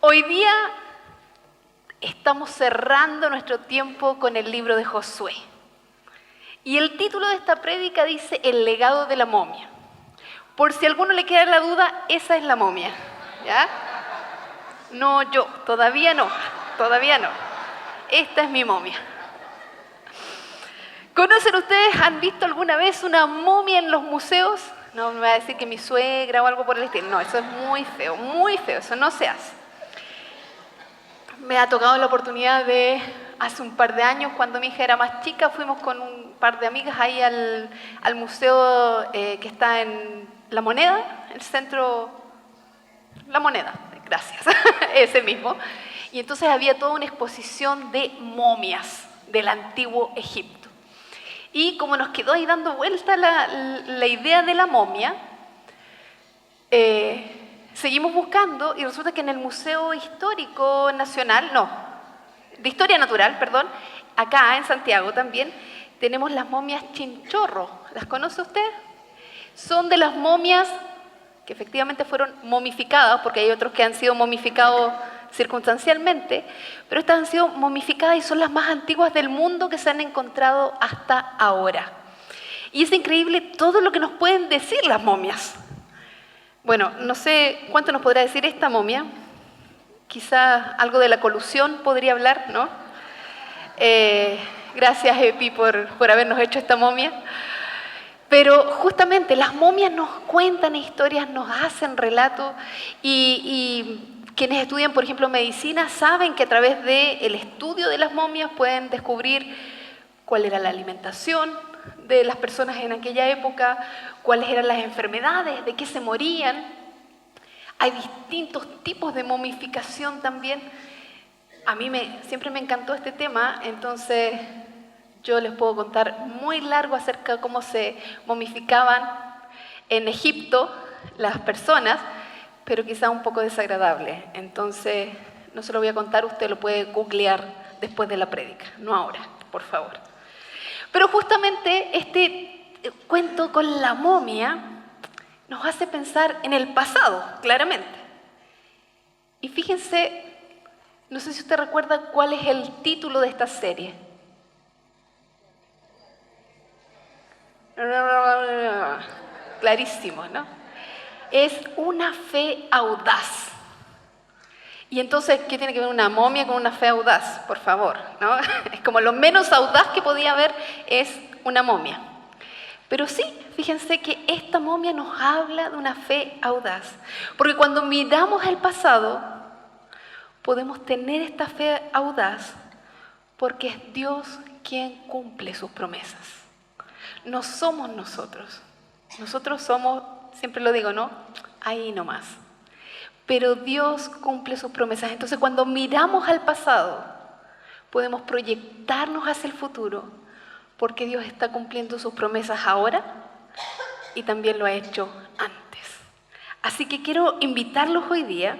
Hoy día estamos cerrando nuestro tiempo con el libro de Josué. Y el título de esta prédica dice El legado de la momia. Por si a alguno le queda la duda, esa es la momia, ¿ya? No yo, todavía no. Esta es mi momia. ¿Conocen ustedes, han visto alguna vez una momia en los museos? No me va a decir que mi suegra o algo por el estilo. No, eso es muy feo, eso no se hace. Me ha tocado la oportunidad de, hace un par de años, cuando mi hija era más chica, fuimos con un par de amigas ahí al museo que está en La Moneda, el centro La Moneda, gracias, ese mismo. Y entonces había toda una exposición de momias del antiguo Egipto. Y como nos quedó ahí dando vuelta la idea de la momia, seguimos buscando y resulta que en el Museo Histórico Nacional, de Historia Natural, perdón, acá en Santiago también, tenemos las momias Chinchorro. ¿Las conoce usted? Son de las momias que efectivamente fueron momificadas, porque hay otros que han sido momificados circunstancialmente, pero estas han sido momificadas y son las más antiguas del mundo que se han encontrado hasta ahora. Y es increíble todo lo que nos pueden decir las momias. Bueno, no sé cuánto nos podrá decir esta momia. Quizá algo de la colusión podría hablar, ¿no? Gracias, Epi, por habernos hecho esta momia. Pero justamente las momias nos cuentan historias, nos hacen relatos y quienes estudian, por ejemplo, medicina saben que a través del estudio de las momias pueden descubrir cuál era la alimentación de las personas en aquella época, cuáles eran las enfermedades, de qué se morían. Hay distintos tipos de momificación también. A mí siempre me encantó este tema, entonces yo les puedo contar muy largo acerca de cómo se momificaban en Egipto las personas, pero quizá un poco desagradable. Entonces, no se lo voy a contar, usted lo puede googlear después de la prédica, no ahora, por favor. Pero justamente este cuento con la momia nos hace pensar en el pasado, claramente. Y fíjense, no sé si usted recuerda cuál es el título de esta serie. Clarísimo, ¿no? Es una fe audaz. Y entonces, ¿qué tiene que ver una momia con una fe audaz? Por favor, ¿no? Es como lo menos audaz que podía haber es una momia. Pero sí, fíjense que esta momia nos habla de una fe audaz. Porque cuando miramos el pasado, podemos tener esta fe audaz porque es Dios quien cumple sus promesas. No somos nosotros. Nosotros somos, siempre lo digo, ¿no? Ahí nomás. Pero Dios cumple sus promesas. Entonces, cuando miramos al pasado, podemos proyectarnos hacia el futuro, porque Dios está cumpliendo sus promesas ahora y también lo ha hecho antes. Así que quiero invitarlos hoy día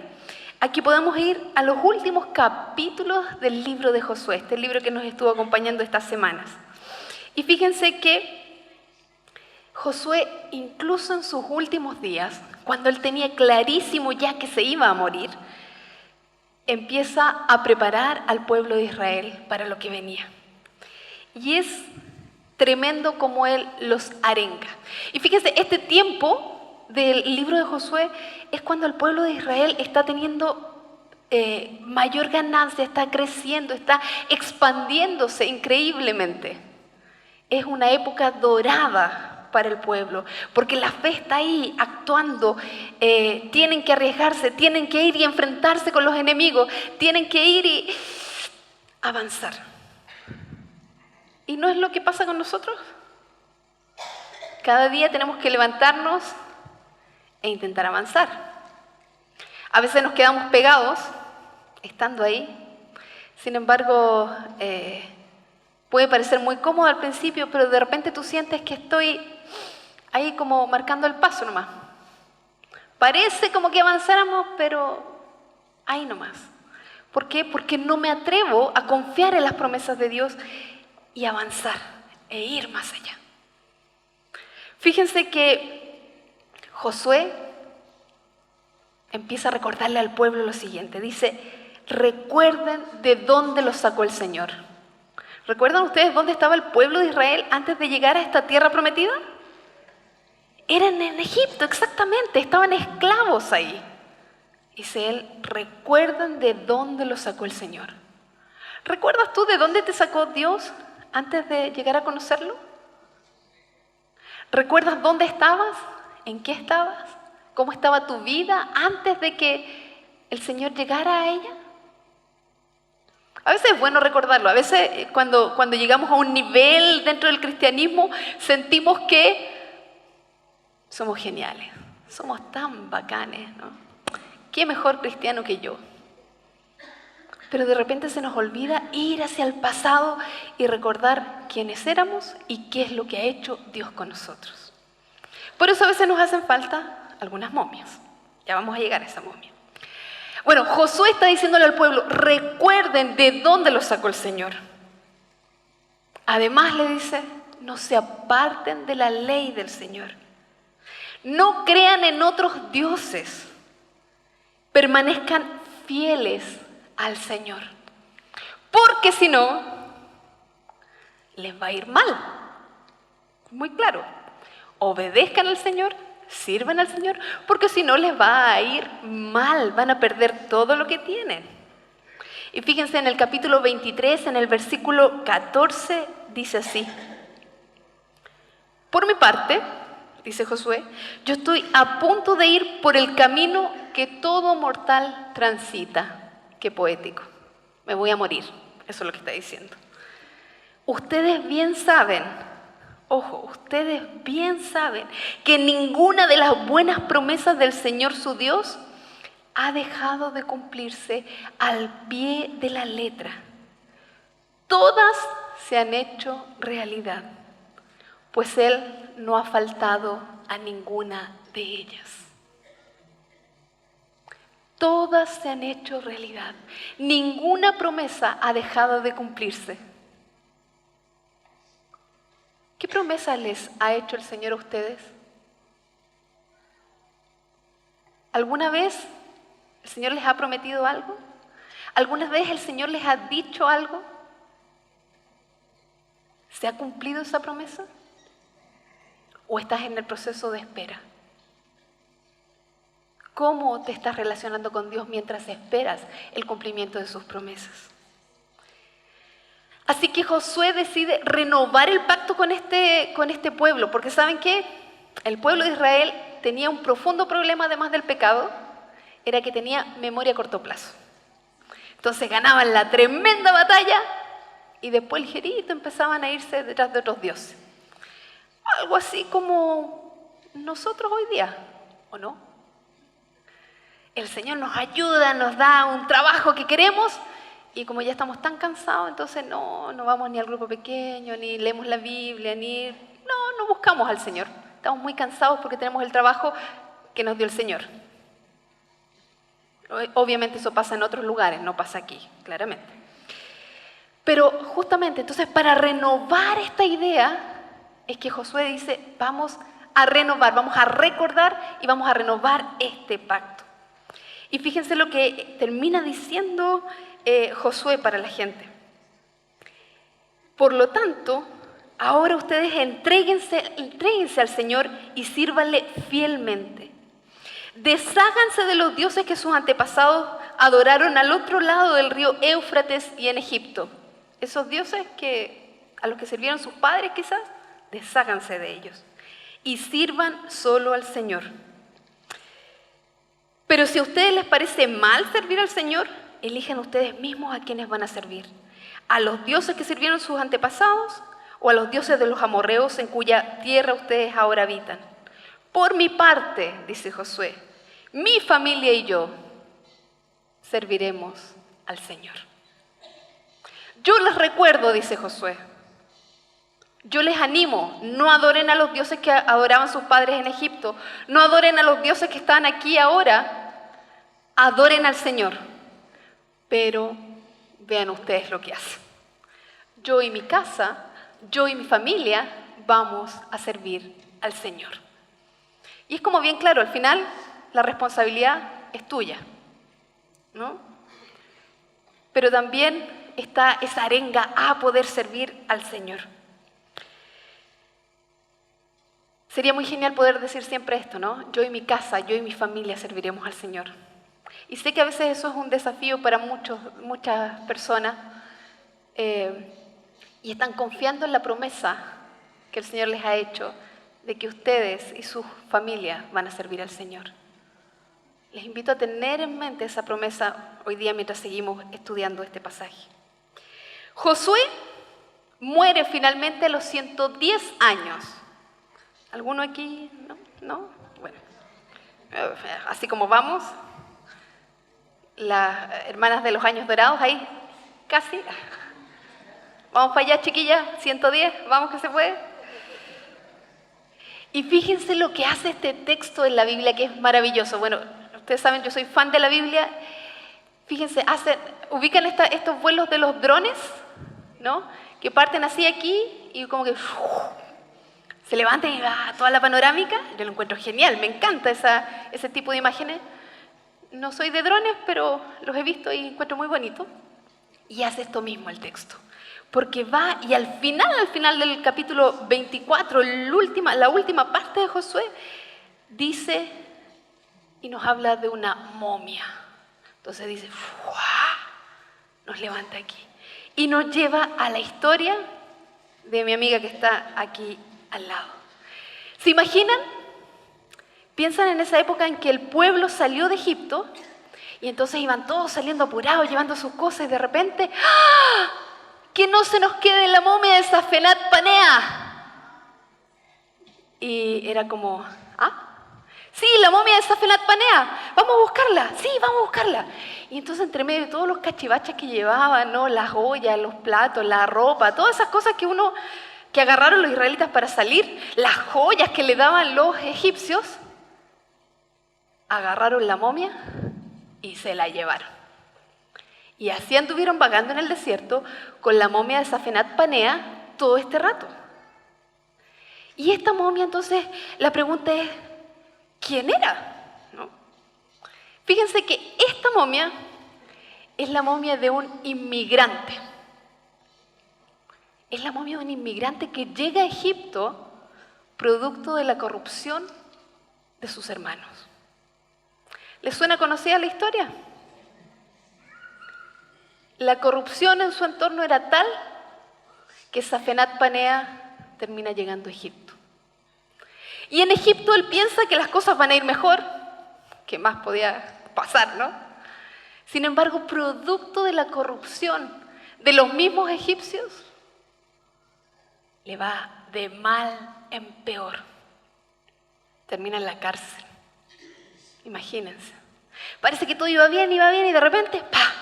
a que podamos ir a los últimos capítulos del libro de Josué, este libro que nos estuvo acompañando estas semanas. Y fíjense que Josué, incluso en sus últimos días, cuando él tenía clarísimo ya que se iba a morir, empieza a preparar al pueblo de Israel para lo que venía. Y es tremendo como él los arenga. Y fíjense, este tiempo del libro de Josué es cuando el pueblo de Israel está teniendo mayor ganancia, está creciendo, está expandiéndose increíblemente. Es una época dorada para el pueblo, porque la fe está ahí actuando, tienen que arriesgarse, tienen que ir y enfrentarse con los enemigos, tienen que ir y avanzar. ¿Y no es lo que pasa con nosotros? Cada día tenemos que levantarnos e intentar avanzar. A veces nos quedamos pegados, estando ahí, sin embargo, puede parecer muy cómodo al principio, pero de repente tú sientes que estoy ahí como marcando el paso nomás. Parece como que avanzáramos, pero ahí nomás. ¿Por qué? Porque no me atrevo a confiar en las promesas de Dios y avanzar e ir más allá. Fíjense que Josué empieza a recordarle al pueblo lo siguiente. Dice, recuerden de dónde los sacó el Señor. ¿Recuerdan ustedes dónde estaba el pueblo de Israel antes de llegar a esta tierra prometida? Eran en Egipto, exactamente, estaban esclavos ahí. Dice él, recuerden de dónde los sacó el Señor. ¿Recuerdas tú de dónde te sacó Dios antes de llegar a conocerlo? ¿Recuerdas dónde estabas? ¿En qué estabas? ¿Cómo estaba tu vida antes de que el Señor llegara a ella? A veces es bueno recordarlo. A veces cuando llegamos a un nivel dentro del cristianismo sentimos que somos geniales, somos tan bacanes, ¿no? ¿Qué mejor cristiano que yo? Pero de repente se nos olvida ir hacia el pasado y recordar quiénes éramos y qué es lo que ha hecho Dios con nosotros. Por eso a veces nos hacen falta algunas momias. Ya vamos a llegar a esa momia. Bueno, Josué está diciéndole al pueblo, recuerden de dónde los sacó el Señor. Además le dice, no se aparten de la ley del Señor. No crean en otros dioses. Permanezcan fieles al Señor. Porque si no, les va a ir mal. Muy claro. Obedezcan al Señor, sirvan al Señor, porque si no les va a ir mal, van a perder todo lo que tienen. Y fíjense en el capítulo 23, en el versículo 14, dice así. Por mi parte, dice Josué, yo estoy a punto de ir por el camino que todo mortal transita. Qué poético. Me voy a morir. Eso es lo que está diciendo. Ustedes bien saben, ojo, ustedes bien saben que ninguna de las buenas promesas del Señor su Dios ha dejado de cumplirse al pie de la letra. Todas se han hecho realidad, pues Él no ha faltado a ninguna de ellas. Todas se han hecho realidad. Ninguna promesa ha dejado de cumplirse. ¿Qué promesa les ha hecho el Señor a ustedes? ¿Alguna vez el Señor les ha prometido algo? ¿Alguna vez el Señor les ha dicho algo? ¿Se ha cumplido esa promesa? ¿O estás en el proceso de espera? ¿Cómo te estás relacionando con Dios mientras esperas el cumplimiento de sus promesas? Así que Josué decide renovar el pacto con este pueblo, porque ¿saben qué? El pueblo de Israel tenía un profundo problema, además del pecado, era que tenía memoria a corto plazo. Entonces ganaban la tremenda batalla y después ligerito empezaban a irse detrás de otros dioses. Algo así como nosotros hoy día, ¿o no? El Señor nos ayuda, nos da un trabajo que queremos y como ya estamos tan cansados, entonces no vamos ni al grupo pequeño, ni leemos la Biblia, no buscamos al Señor. Estamos muy cansados porque tenemos el trabajo que nos dio el Señor. Obviamente eso pasa en otros lugares, no pasa aquí, claramente. Pero justamente, entonces para renovar esta idea es que Josué dice, vamos a renovar, vamos a recordar y vamos a renovar este pacto. Y fíjense lo que termina diciendo Josué para la gente. Por lo tanto, ahora ustedes entréguense al Señor y sírvanle fielmente. Desháganse de los dioses que sus antepasados adoraron al otro lado del río Éufrates y en Egipto. Esos dioses a los que sirvieron sus padres quizás, desháganse de ellos. Y sirvan solo al Señor. Pero si a ustedes les parece mal servir al Señor, elijan ustedes mismos a quienes van a servir. ¿A los dioses que sirvieron sus antepasados o a los dioses de los amorreos en cuya tierra ustedes ahora habitan? Por mi parte, dice Josué, mi familia y yo serviremos al Señor. Yo les recuerdo, dice Josué, yo les animo, no adoren a los dioses que adoraban sus padres en Egipto, no adoren a los dioses que están aquí ahora, adoren al Señor. Pero vean ustedes lo que hacen. Yo y mi casa, yo y mi familia vamos a servir al Señor. Y es como bien claro, al final la responsabilidad es tuya, ¿no? Pero también está esa arenga a poder servir al Señor. Sería muy genial poder decir siempre esto, ¿no? Yo y mi casa, yo y mi familia serviremos al Señor. Y sé que a veces eso es un desafío para muchas personas y están confiando en la promesa que el Señor les ha hecho de que ustedes y sus familias van a servir al Señor. Les invito a tener en mente esa promesa hoy día mientras seguimos estudiando este pasaje. Josué muere finalmente a los 110 años. ¿Alguno aquí? ¿No? ¿No? Bueno, así como vamos, las hermanas de los años dorados ahí, casi. Vamos para allá, chiquilla, 110, vamos que se puede. Y fíjense lo que hace este texto en la Biblia, que es maravilloso. Bueno, ustedes saben, yo soy fan de la Biblia. Fíjense, ubican estos vuelos de los drones, ¿no? Que parten así aquí y como que se levantan y va toda la panorámica. Yo lo encuentro genial, me encanta ese tipo de imágenes. No soy de drones, pero los he visto y encuentro muy bonito. Y hace esto mismo el texto. Porque va y al final del capítulo 24, la última parte de Josué, dice y nos habla de una momia. Entonces dice, ¡fua! Nos levanta aquí. Y nos lleva a la historia de mi amiga que está aquí al lado. ¿Se imaginan? Piensan en esa época en que el pueblo salió de Egipto y entonces iban todos saliendo apurados, llevando sus cosas y de repente, ¡ah! Que no se nos quede la momia de Safenat Panea. Y era como, sí, la momia de Safenat Panea, vamos a buscarla, sí, vamos a buscarla. Y entonces entre medio de todos los cachivaches que llevaban, ¿no? Las ollas, los platos, la ropa, todas esas cosas que agarraron los israelitas para salir, las joyas que le daban los egipcios, agarraron la momia y se la llevaron. Y así anduvieron vagando en el desierto con la momia de Safenat Panea todo este rato. Y esta momia, entonces, la pregunta es, ¿quién era? ¿No? Fíjense que esta momia es la momia de un inmigrante. Es la momia de un inmigrante que llega a Egipto producto de la corrupción de sus hermanos. ¿Les suena conocida la historia? La corrupción en su entorno era tal que Safenat Panea termina llegando a Egipto. Y en Egipto él piensa que las cosas van a ir mejor, ¿qué más podía pasar, no? Sin embargo, producto de la corrupción de los mismos egipcios, le va de mal en peor. Termina en la cárcel. Imagínense. Parece que todo iba bien y de repente, ¡pah!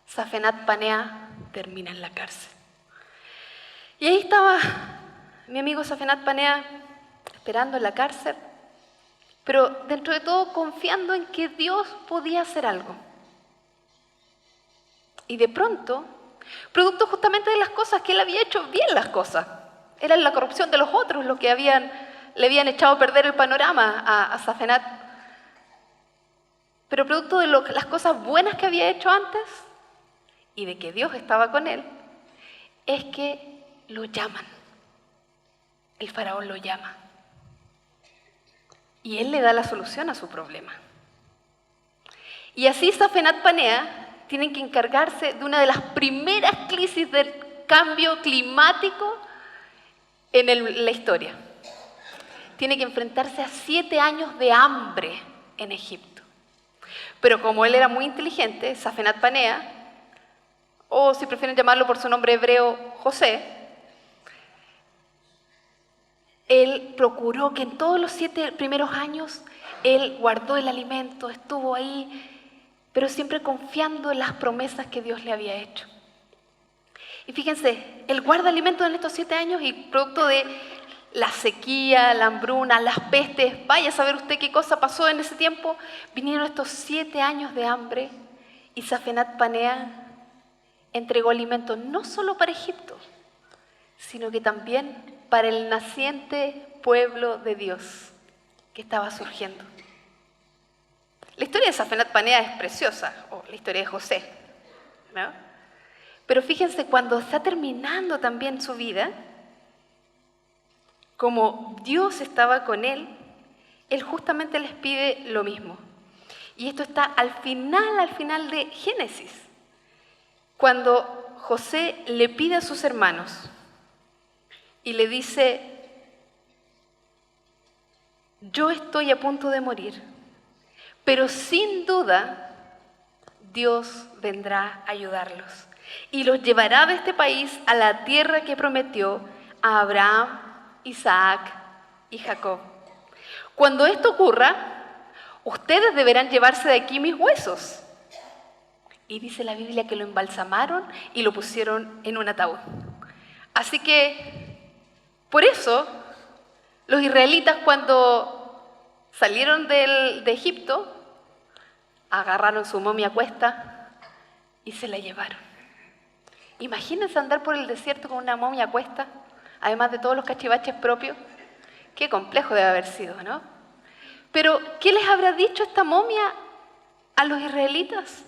Safenat Panea termina en la cárcel. Y ahí estaba mi amigo Safenat Panea esperando en la cárcel, pero dentro de todo confiando en que Dios podía hacer algo. Y de pronto, producto justamente de las cosas que él había hecho bien las cosas, era la corrupción de los otros los que le habían echado a perder el panorama a Safenat, pero producto de las cosas buenas que había hecho antes y de que Dios estaba con él, es que lo llaman. El faraón lo llama. Y él le da la solución a su problema. Y así Safenat Panea tienen que encargarse de una de las primeras crisis del cambio climático en la historia. Tiene que enfrentarse a 7 años de hambre en Egipto. Pero como él era muy inteligente, Safenat Panea, o si prefieren llamarlo por su nombre hebreo, José, él procuró que en todos los 7 primeros años él guardó el alimento, estuvo ahí, pero siempre confiando en las promesas que Dios le había hecho. Y fíjense, él guarda alimentos en estos 7 años y producto de la sequía, la hambruna, las pestes, vaya a saber usted qué cosa pasó en ese tiempo, vinieron estos 7 años de hambre y Safenat Panea entregó alimentos no solo para Egipto, sino que también para el naciente pueblo de Dios que estaba surgiendo. La historia de Safenat Panea es preciosa, o la historia de José, ¿no? Pero fíjense, cuando está terminando también su vida, como Dios estaba con él justamente les pide lo mismo. Y esto está al final de Génesis, cuando José le pide a sus hermanos y le dice: yo estoy a punto de morir, pero sin duda Dios vendrá a ayudarlos y los llevará de este país a la tierra que prometió a Abraham, Isaac y Jacob. Cuando esto ocurra, ustedes deberán llevarse de aquí mis huesos. Y dice la Biblia que lo embalsamaron y lo pusieron en un ataúd. Así que, por eso, los israelitas cuando salieron de Egipto, agarraron su momia a cuesta y se la llevaron. Imagínense andar por el desierto con una momia a cuesta, además de todos los cachivaches propios. Qué complejo debe haber sido, ¿no? Pero, ¿qué les habrá dicho esta momia a los israelitas?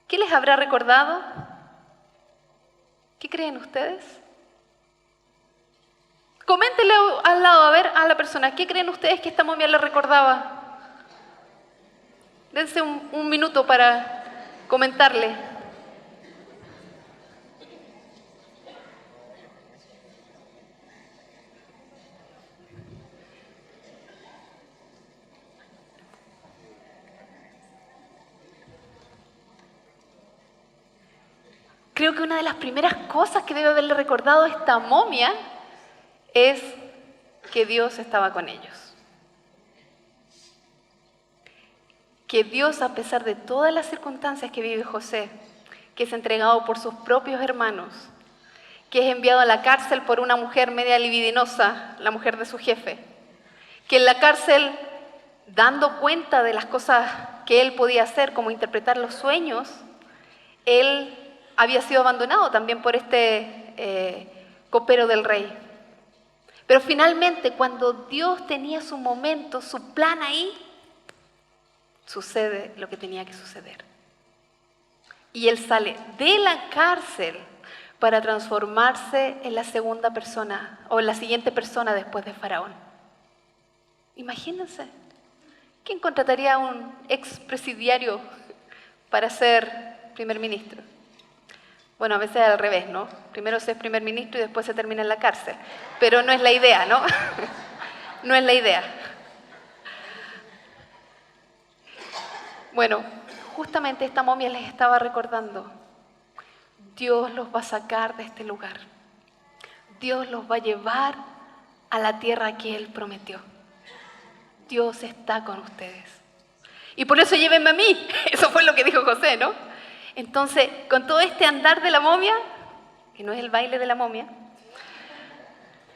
¿Qué les habrá recordado? ¿Qué creen ustedes? Coméntenle al lado, a ver, a la persona, ¿qué creen ustedes que esta momia les recordaba? Dense un minuto para comentarle. Creo que una de las primeras cosas que debe haberle recordado a esta momia es que Dios estaba con ellos. Que Dios, a pesar de todas las circunstancias que vive José, que es entregado por sus propios hermanos, que es enviado a la cárcel por una mujer media libidinosa, la mujer de su jefe, que en la cárcel, dando cuenta de las cosas que él podía hacer, como interpretar los sueños, él había sido abandonado también por este copero del rey. Pero finalmente, cuando Dios tenía su momento, su plan ahí, sucede lo que tenía que suceder. Y él sale de la cárcel para transformarse en la segunda persona, o en la siguiente persona después de Faraón. Imagínense, ¿quién contrataría a un expresidiario para ser primer ministro? Bueno, a veces al revés, ¿no? Primero se es primer ministro y después se termina en la cárcel. Pero no es la idea, ¿no? No es la idea. Bueno, justamente esta momia les estaba recordando: Dios los va a sacar de este lugar. Dios los va a llevar a la tierra que Él prometió. Dios está con ustedes. Y por eso llévenme a mí. Eso fue lo que dijo José, ¿no? Entonces, con todo este andar de la momia, que no es el baile de la momia,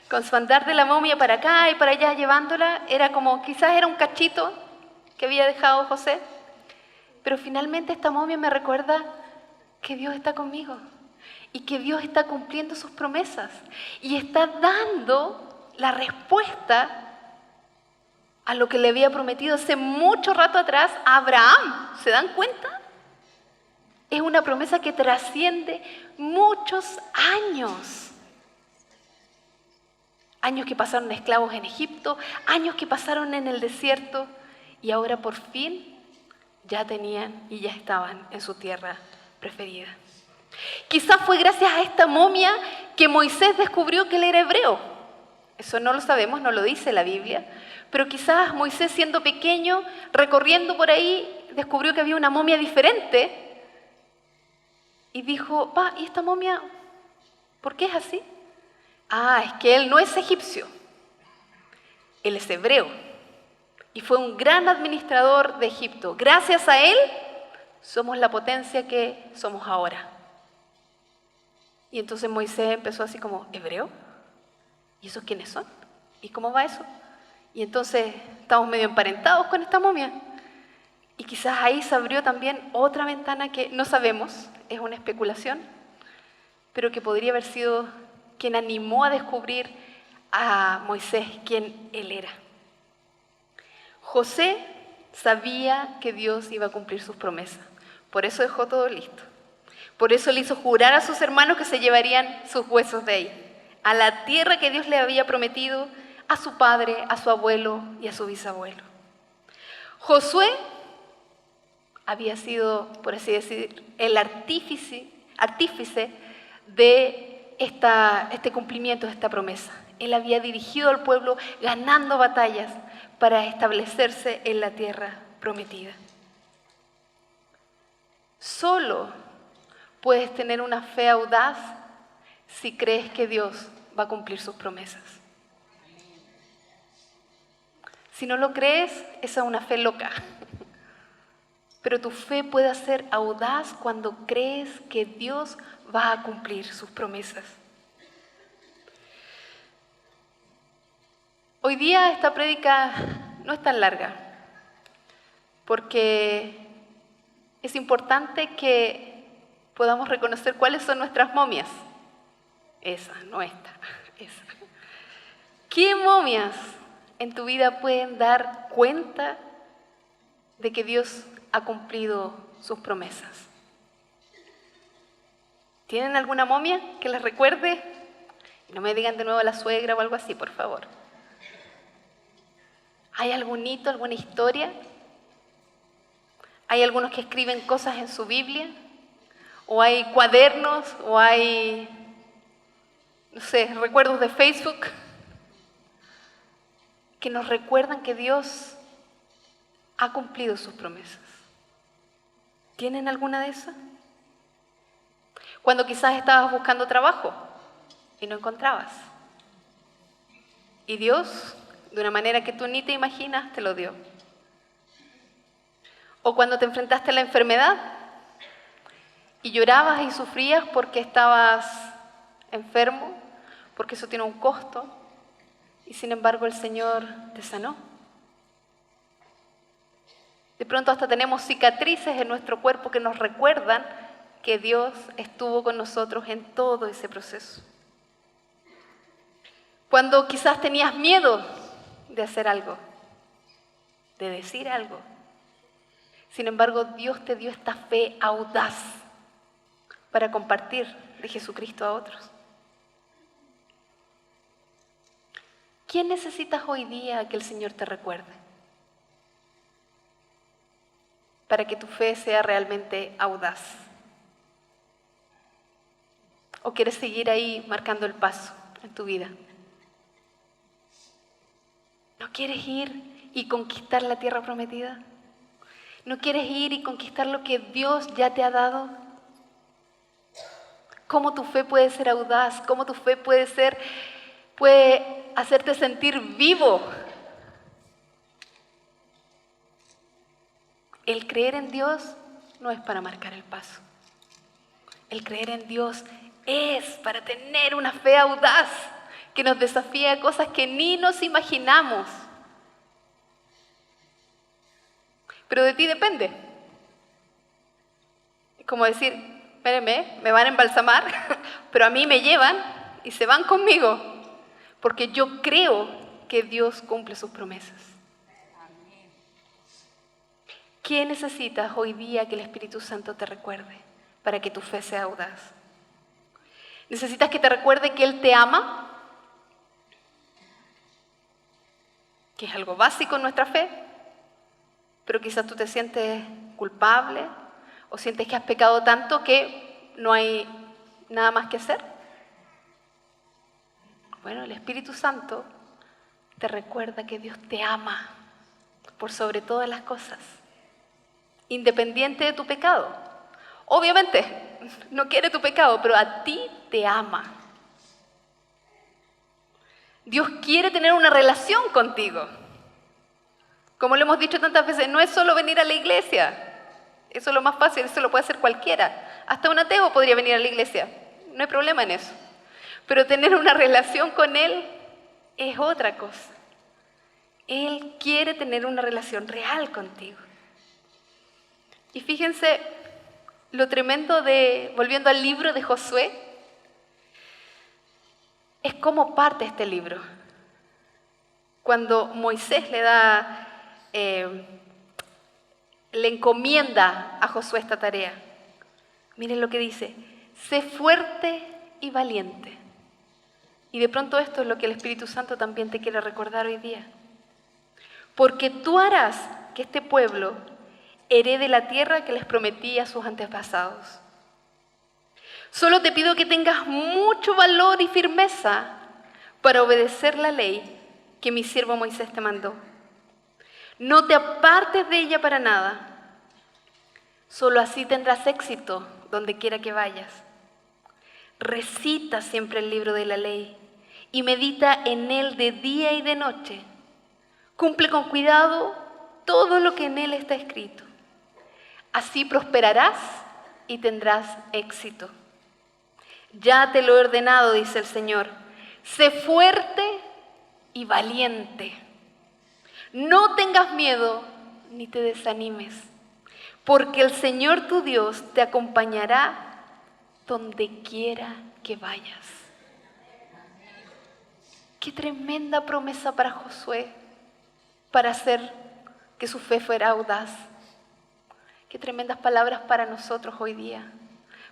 con su andar de la momia para acá y para allá llevándola, era como, quizás era un cachito que había dejado José, pero finalmente esta momia me recuerda que Dios está conmigo y que Dios está cumpliendo sus promesas y está dando la respuesta a lo que le había prometido hace mucho rato atrás a Abraham. ¿Se dan cuenta? Es una promesa que trasciende muchos años. Años que pasaron esclavos en Egipto, años que pasaron en el desierto y ahora por fin ya tenían y ya estaban en su tierra preferida. Quizás fue gracias a esta momia que Moisés descubrió que él era hebreo. Eso no lo sabemos, no lo dice la Biblia, pero quizás Moisés, siendo pequeño, recorriendo por ahí, descubrió que había una momia diferente. Y dijo: pa, ¿y esta momia por qué es así? Ah, es que él no es egipcio, él es hebreo. Y fue un gran administrador de Egipto. Gracias a él, somos la potencia que somos ahora. Y entonces Moisés empezó así como: ¿hebreo? ¿Y esos quiénes son? ¿Y cómo va eso? Y entonces estamos medio emparentados con esta momia. Y quizás ahí se abrió también otra ventana que no sabemos, es una especulación, pero que podría haber sido quien animó a descubrir a Moisés quién él era. José sabía que Dios iba a cumplir sus promesas. Por eso dejó todo listo. Por eso le hizo jurar a sus hermanos que se llevarían sus huesos de ahí, a la tierra que Dios le había prometido a su padre, a su abuelo y a su bisabuelo. Josué había sido, por así decir, el artífice de este cumplimiento de esta promesa. Él había dirigido al pueblo ganando batallas para establecerse en la tierra prometida. Solo puedes tener una fe audaz si crees que Dios va a cumplir sus promesas. Si no lo crees, esa es una fe loca. Pero tu fe puede ser audaz cuando crees que Dios va a cumplir sus promesas. Hoy día esta prédica no es tan larga, porque es importante que podamos reconocer cuáles son nuestras momias. Esa, no esta, esa. ¿Qué momias en tu vida pueden dar cuenta de que Dios ha cumplido sus promesas? ¿Tienen alguna momia que les recuerde? No me digan de nuevo la suegra o algo así, por favor. ¿Hay algún hito, alguna historia? ¿Hay algunos que escriben cosas en su Biblia? ¿O hay cuadernos? ¿O hay, no sé, recuerdos de Facebook? Que nos recuerdan que Dios ha cumplido sus promesas. ¿Tienen alguna de esas? Cuando quizás estabas buscando trabajo y no encontrabas. Y Dios, de una manera que tú ni te imaginas, te lo dio. O cuando te enfrentaste a la enfermedad y llorabas y sufrías porque estabas enfermo, porque eso tiene un costo, y sin embargo el Señor te sanó. De pronto hasta tenemos cicatrices en nuestro cuerpo que nos recuerdan que Dios estuvo con nosotros en todo ese proceso. Cuando quizás tenías miedo de hacer algo, de decir algo, sin embargo Dios te dio esta fe audaz para compartir de Jesucristo a otros. ¿Quién necesitas hoy día que el Señor te recuerde? Para que tu fe sea realmente audaz. ¿O quieres seguir ahí marcando el paso en tu vida? ¿No quieres ir y conquistar la tierra prometida? ¿No quieres ir y conquistar lo que Dios ya te ha dado? ¿Cómo tu fe puede ser audaz? ¿Cómo tu fe puede hacerte sentir vivo? El creer en Dios no es para marcar el paso. El creer en Dios es para tener una fe audaz que nos desafía a cosas que ni nos imaginamos. Pero de ti depende. Es como decir, espérenme, me van a embalsamar, pero a mí me llevan y se van conmigo, porque yo creo que Dios cumple sus promesas. ¿Qué necesitas hoy día que el Espíritu Santo te recuerde para que tu fe sea audaz? ¿Necesitas que te recuerde que Él te ama? Que es algo básico en nuestra fe, pero quizás tú te sientes culpable o sientes que has pecado tanto que no hay nada más que hacer. Bueno, el Espíritu Santo te recuerda que Dios te ama por sobre todas las cosas, independiente de tu pecado. Obviamente, no quiere tu pecado, pero a ti te ama. Dios quiere tener una relación contigo. Como lo hemos dicho tantas veces, no es solo venir a la iglesia. Eso es lo más fácil, eso lo puede hacer cualquiera. Hasta un ateo podría venir a la iglesia. No hay problema en eso. Pero tener una relación con Él es otra cosa. Él quiere tener una relación real contigo. Y fíjense lo tremendo volviendo al libro de Josué, es cómo parte este libro. Cuando Moisés le da le encomienda a Josué esta tarea. Miren lo que dice: sé fuerte y valiente. Y de pronto esto es lo que el Espíritu Santo también te quiere recordar hoy día. Porque tú harás que este pueblo herede la tierra que les prometí a sus antepasados. Solo te pido que tengas mucho valor y firmeza para obedecer la ley que mi siervo Moisés te mandó. No te apartes de ella para nada. Solo así tendrás éxito donde quiera que vayas. Recita siempre el libro de la ley y medita en él de día y de noche. Cumple con cuidado todo lo que en él está escrito. Así prosperarás y tendrás éxito. Ya te lo he ordenado, dice el Señor. Sé fuerte y valiente. No tengas miedo ni te desanimes, porque el Señor tu Dios te acompañará donde quiera que vayas. Qué tremenda promesa para Josué, para hacer que su fe fuera audaz. Qué tremendas palabras para nosotros hoy día,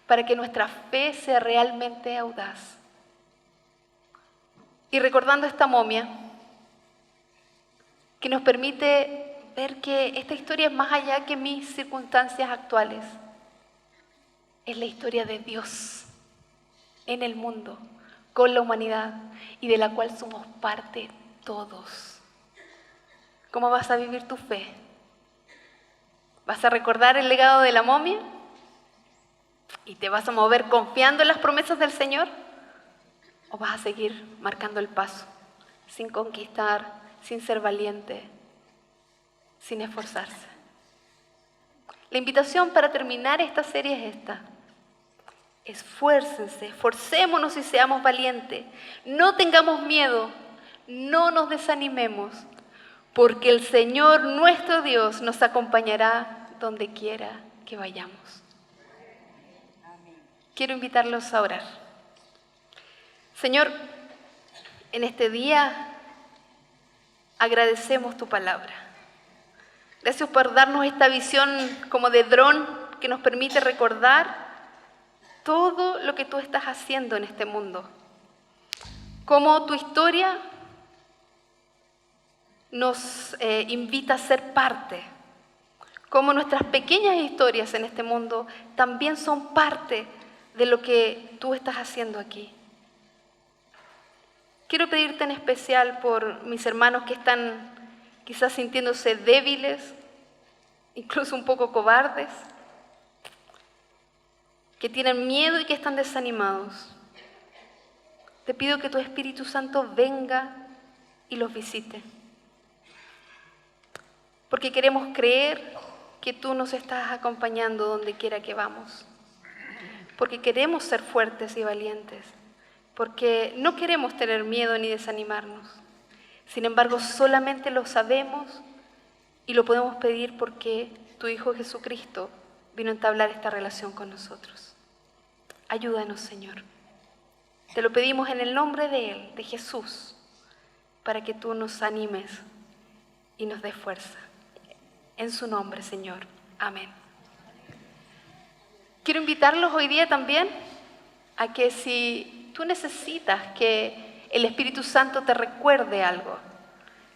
para que nuestra fe sea realmente audaz. Y recordando esta momia, que nos permite ver que esta historia es más allá que mis circunstancias actuales. Es la historia de Dios en el mundo, con la humanidad, y de la cual somos parte todos. ¿Cómo vas a vivir tu fe? ¿Vas a recordar el legado de la momia? ¿Y te vas a mover confiando en las promesas del Señor? ¿O vas a seguir marcando el paso, sin conquistar, sin ser valiente, sin esforzarse? La invitación para terminar esta serie es esta: esfuércense, esforcémonos y seamos valientes. No tengamos miedo, no nos desanimemos, porque el Señor nuestro Dios nos acompañará donde quiera que vayamos. Quiero invitarlos a orar. Señor, en este día agradecemos tu palabra. Gracias por darnos esta visión como de dron que nos permite recordar todo lo que tú estás haciendo en este mundo. Cómo tu historia nos invita a ser parte. Cómo nuestras pequeñas historias en este mundo también son parte de lo que tú estás haciendo aquí. Quiero pedirte en especial por mis hermanos que están quizás sintiéndose débiles, incluso un poco cobardes, que tienen miedo y que están desanimados. Te pido que tu Espíritu Santo venga y los visite, porque queremos creer que tú nos estás acompañando donde quiera que vamos, porque queremos ser fuertes y valientes, porque no queremos tener miedo ni desanimarnos. Sin embargo, solamente lo sabemos y lo podemos pedir porque tu Hijo Jesucristo vino a entablar esta relación con nosotros. Ayúdanos, Señor. Te lo pedimos en el nombre de Él, de Jesús, para que tú nos animes y nos des fuerza. En su nombre, Señor. Amén. Quiero invitarlos hoy día también a que si tú necesitas que el Espíritu Santo te recuerde algo,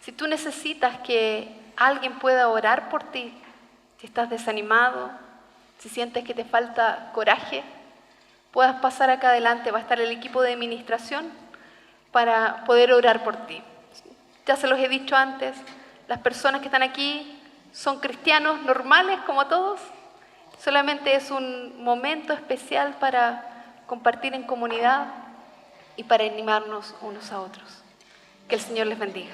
si tú necesitas que alguien pueda orar por ti, si estás desanimado, si sientes que te falta coraje, puedas pasar acá adelante. Va a estar el equipo de administración para poder orar por ti. Ya se los he dicho antes, las personas que están aquí son cristianos normales como todos. Solamente es un momento especial para compartir en comunidad y para animarnos unos a otros. Que el Señor les bendiga.